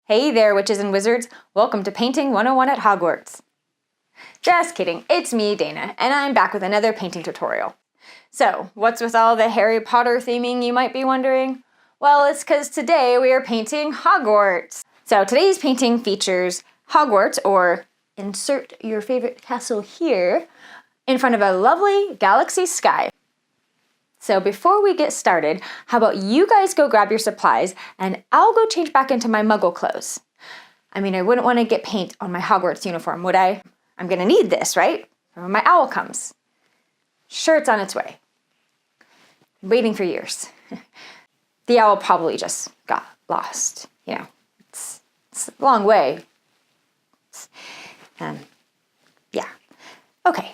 Hey there, witches and wizards. Welcome to Painting 101 at Hogwarts. Just kidding, it's me, Dana, and I'm back with another painting tutorial. So, what's with all the Harry Potter theming, you might be wondering? Well, it's because today we are painting Hogwarts. So today's painting features Hogwarts, or insert your favorite castle here, in front of a lovely galaxy sky. So before we get started, how about you guys go grab your supplies and I'll go change back into my muggle clothes. I mean, I wouldn't want to get paint on my Hogwarts uniform, would I? I'm gonna need this, right? For when my owl comes. Sure, it's on its way. Waiting for years. The owl probably just got lost. You know, it's a long way. Yeah. Okay,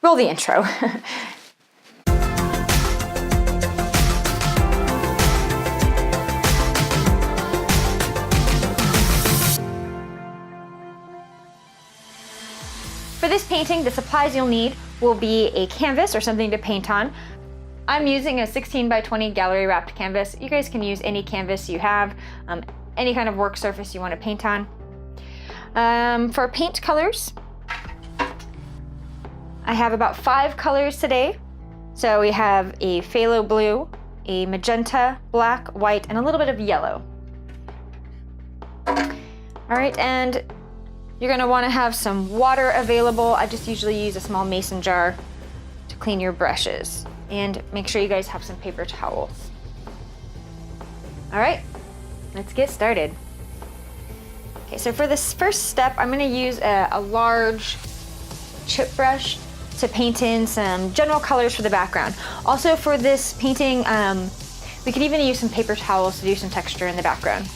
roll the intro. For this painting, the supplies you'll need will be a canvas or something to paint on. I'm using a 16 by 20 gallery wrapped canvas. You guys can use any canvas you have, any kind of work surface you want to paint on. For paint colors, I have about 5 colors today. So we have a phthalo blue, a magenta, black, white, and a little bit of yellow. All right, and you're gonna wanna have some water available. I just usually use a small mason jar to clean your brushes. And make sure you guys have some paper towels. All right, let's get started. Okay, so for this first step, I'm gonna use a large chip brush to paint in some general colors for the background. Also for this painting, we could even use some paper towels to do some texture in the background.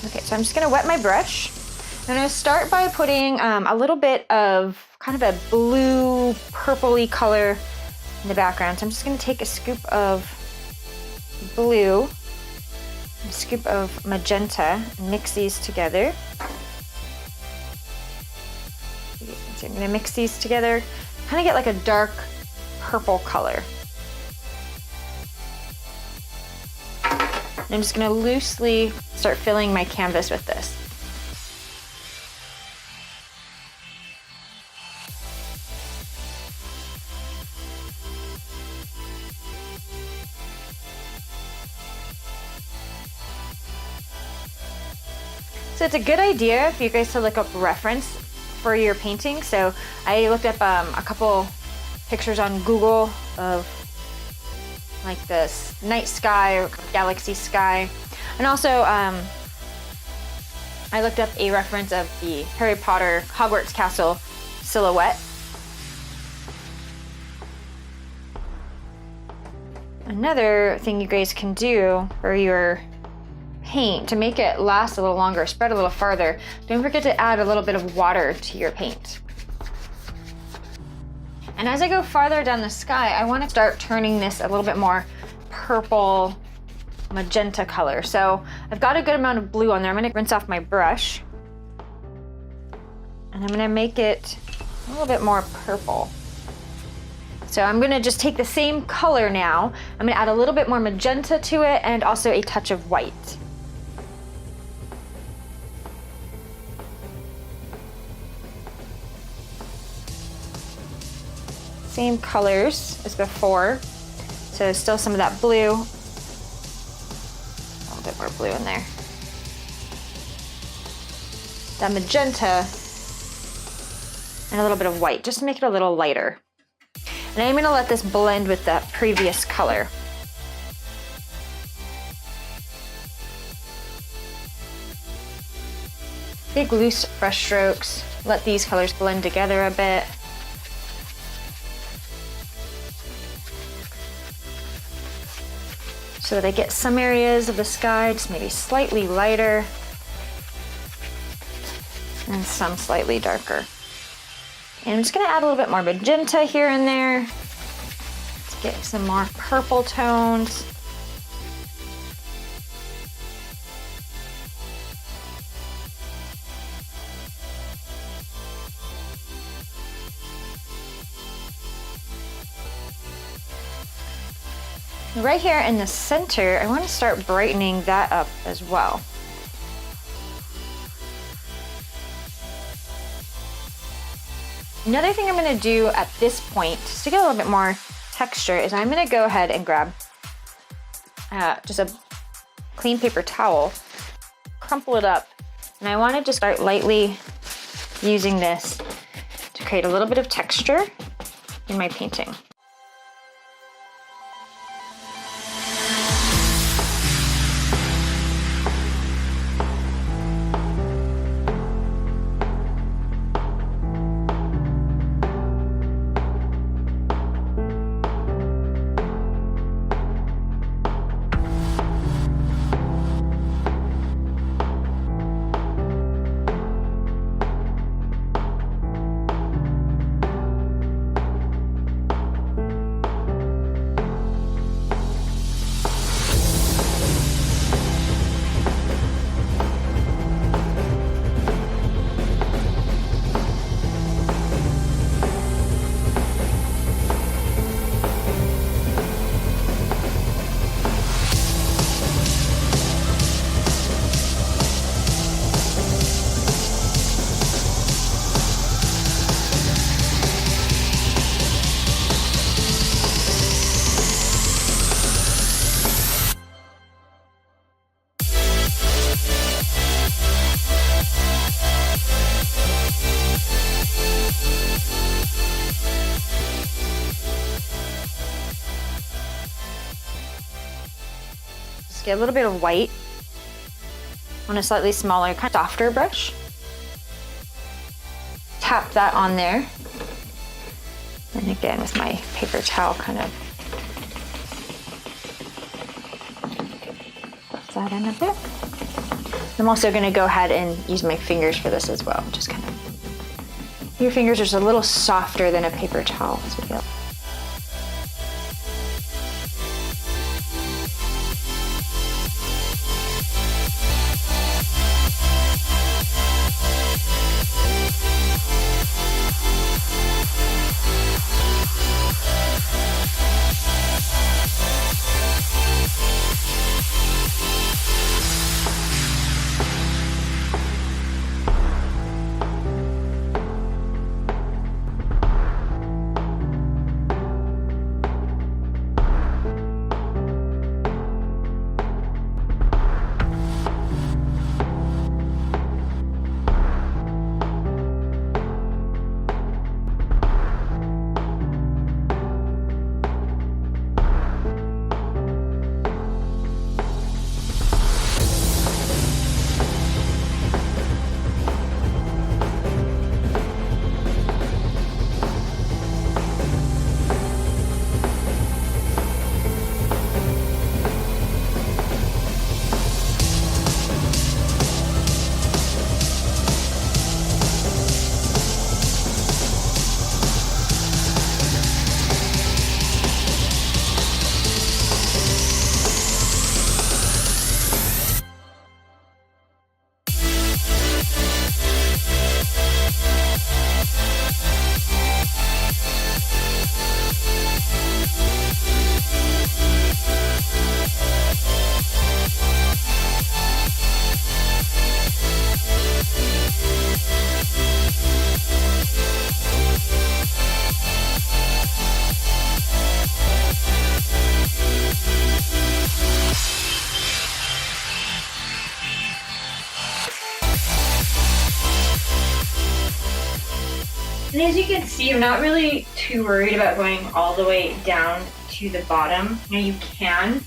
Okay, so I'm just gonna wet my brush. I'm gonna start by putting a little bit of kind of a blue, purpley color in the background. So I'm just gonna take a scoop of blue, a scoop of magenta, and mix these together. So I'm gonna mix these together, kind of get like a dark purple color. I'm just gonna loosely start filling my canvas with this. So it's a good idea for you guys to look up reference for your painting. So I looked up a couple pictures on Google of like this night sky or galaxy sky. And also, I looked up a reference of the Harry Potter Hogwarts Castle silhouette. Another thing you guys can do for your paint to make it last a little longer, spread a little farther, don't forget to add a little bit of water to your paint. And as I go farther down the sky, I want to start turning this a little bit more purple magenta color. So I've got a good amount of blue on there. I'm going to rinse off my brush and I'm going to make it a little bit more purple. So I'm going to just take the same color now. I'm going to add a little bit more magenta to it and also a touch of white. Same colors as before. So still some of that blue. A little bit more blue in there. That magenta and a little bit of white, just to make it a little lighter. And I'm gonna let this blend with that previous color. Big loose brush strokes. Let these colors blend together a bit. So that I get some areas of the sky just maybe slightly lighter and some slightly darker. And I'm just gonna add a little bit more magenta here and there to get some more purple tones. Right here in the center, I want to start brightening that up as well. Another thing I'm going to do at this point, just to get a little bit more texture, is I'm going to go ahead and grab just a clean paper towel, crumple it up, and I want to just start lightly using this to create a little bit of texture in my painting. Get a little bit of white on a slightly smaller, kind of softer brush. Tap that on there. And again, with my paper towel, kind of buff that in a bit. I'm also going to go ahead and use my fingers for this as well. Just kind of, your fingers are just a little softer than a paper towel. So yeah. And as you can see, I'm not really too worried about going all the way down to the bottom. You know, you can,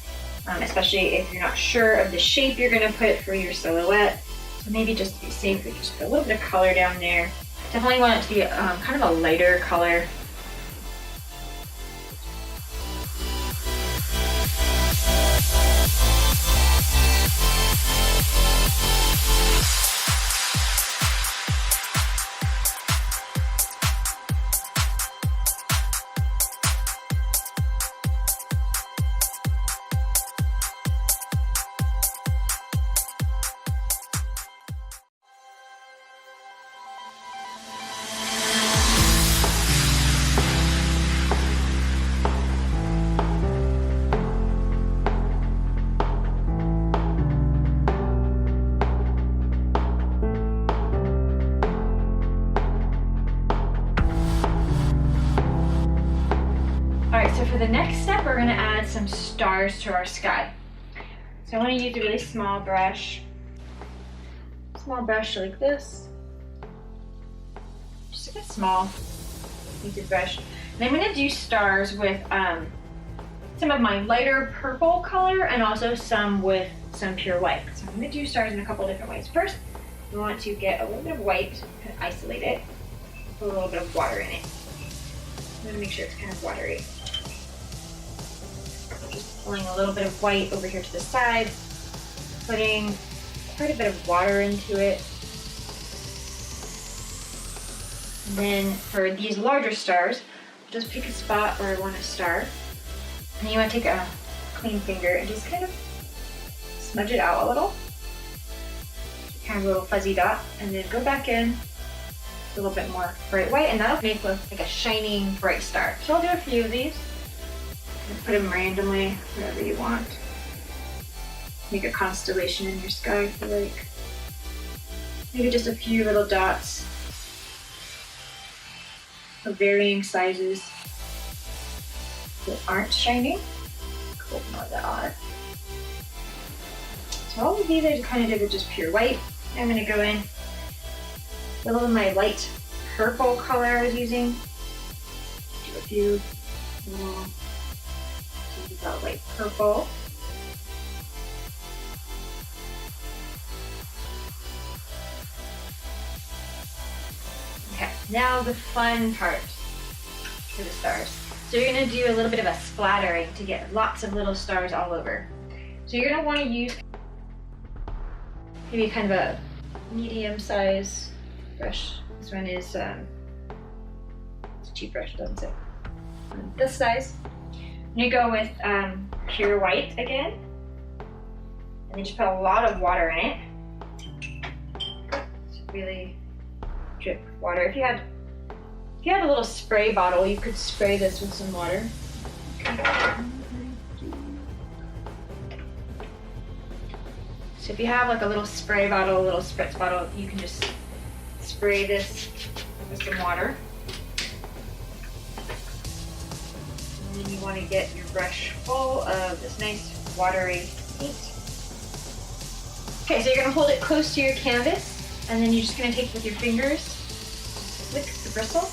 especially if you're not sure of the shape you're gonna put for your silhouette. So maybe just to be safe, we just put a little bit of color down there. Definitely want it to be kind of a lighter color. for the next step, we're gonna add some stars to our sky. So I wanna use a really small brush like this. Just a bit small, painted brush. And I'm gonna do stars with some of my lighter purple color and also some with some pure white. So I'm gonna do stars in a couple different ways. First, we want to get a little bit of white, kind of isolate it, put a little bit of water in it. I'm gonna make sure it's kind of watery. Just pulling a little bit of white over here to the side, putting quite a bit of water into it. And then for these larger stars, just pick a spot where I want a star. And you want to take a clean finger and just kind of smudge it out a little. Kind of a little fuzzy dot. And then go back in a little bit more bright white, and that'll make look like a shining bright star. So I'll do a few of these. And put them randomly wherever you want. Make a constellation in your sky if you like. Maybe just a few little dots of varying sizes that aren't shining. Cool, no, that are. So all of these I kind of did with just pure white. I'm going to go in with a little of my light purple color I was using. Do a few little pieces of light purple. Okay, now the fun part for the stars. So you're gonna do a little bit of a splattering to get lots of little stars all over. So you're gonna wanna use maybe kind of a medium size brush. This one is it's a cheap brush, doesn't say. This size. You go with pure white again. And then just put a lot of water in it. Just really drip water. If you had a little spray bottle, you could spray this with some water. So if you have like a little spray bottle, a little spritz bottle, you can just spray this with some water. And then you want to get your brush full of this nice watery paint. Okay, so you're going to hold it close to your canvas, and then you're just going to take with your fingers, flick the bristle.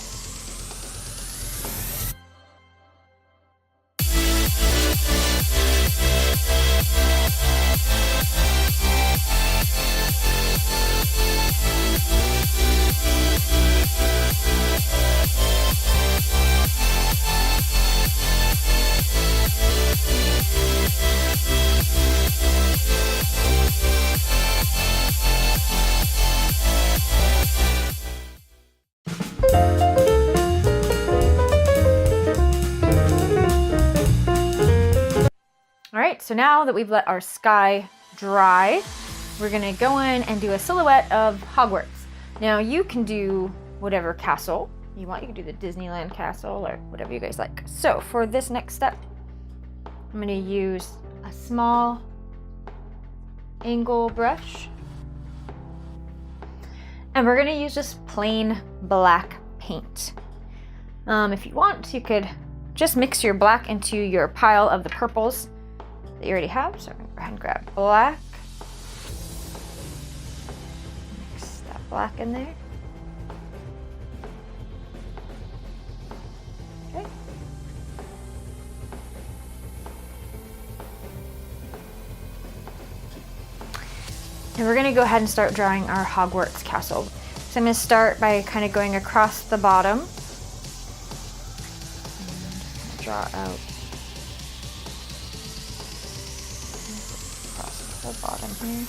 Alright, so now that we've let our sky dry, we're going to go in and do a silhouette of Hogwarts. Now you can do whatever castle you want. You can do the Disneyland castle or whatever you guys like. So for this next step, I'm going to use a small angle brush. And we're going to use just plain black paint. If you want, you could just mix your black into your pile of the purples that you already have. So I'm going to go ahead and grab black. Mix that black in there. Okay. And we're going to go ahead and start drawing our Hogwarts Castle. So I'm going to start by kind of going across the bottom. And draw out across the bottom here.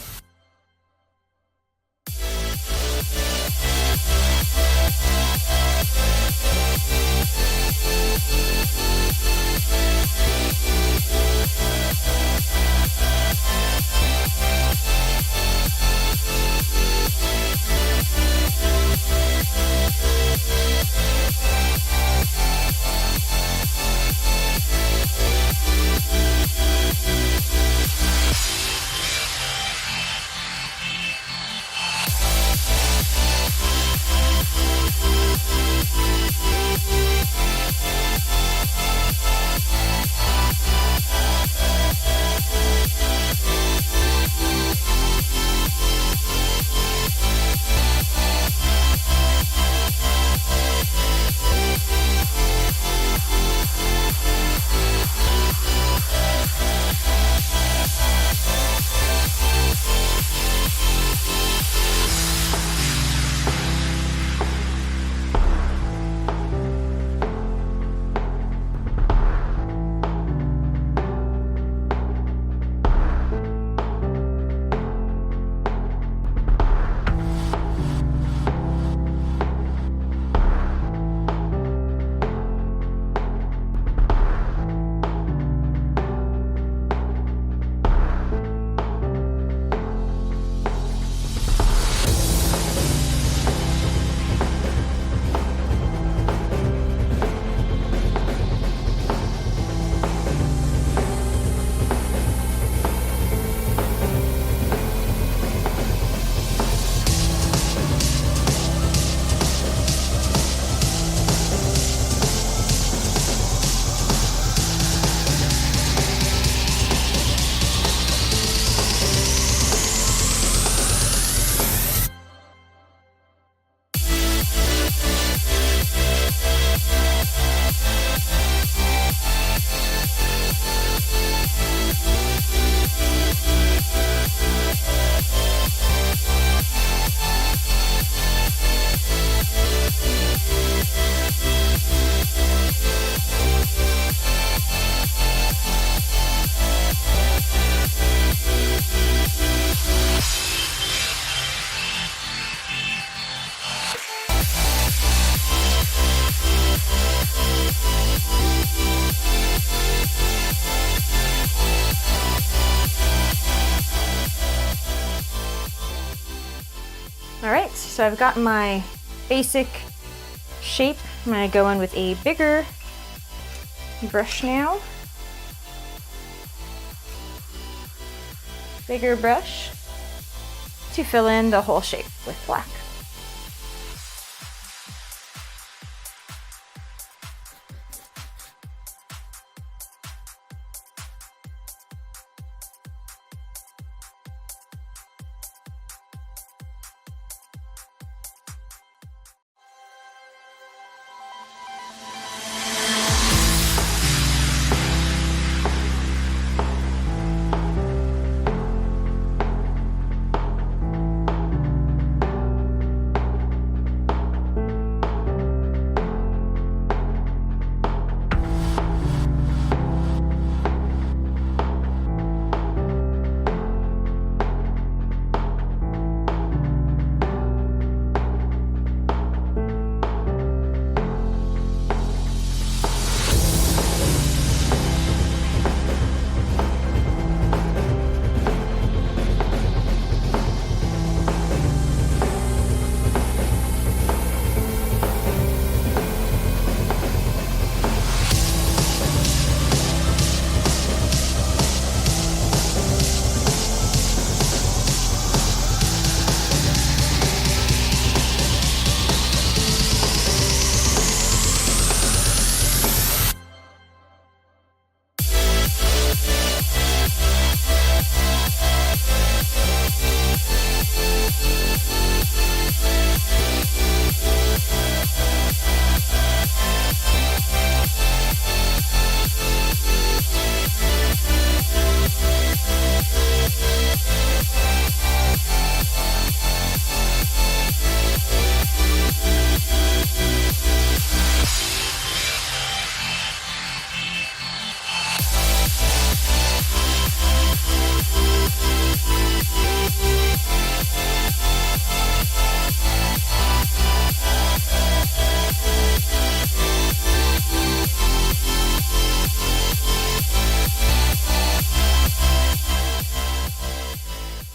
So I've got my basic shape. I'm gonna go in with a bigger brush now. Bigger brush to fill in the whole shape with black.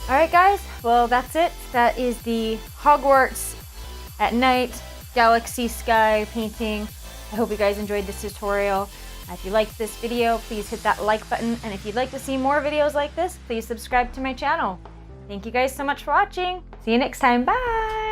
Alright guys, well that's it. That is the Hogwarts at night galaxy sky painting. I hope you guys enjoyed this tutorial. If you liked this video, please hit that like button, and if you'd like to see more videos like this, please subscribe to my channel. Thank you guys so much for watching. See you next time. Bye!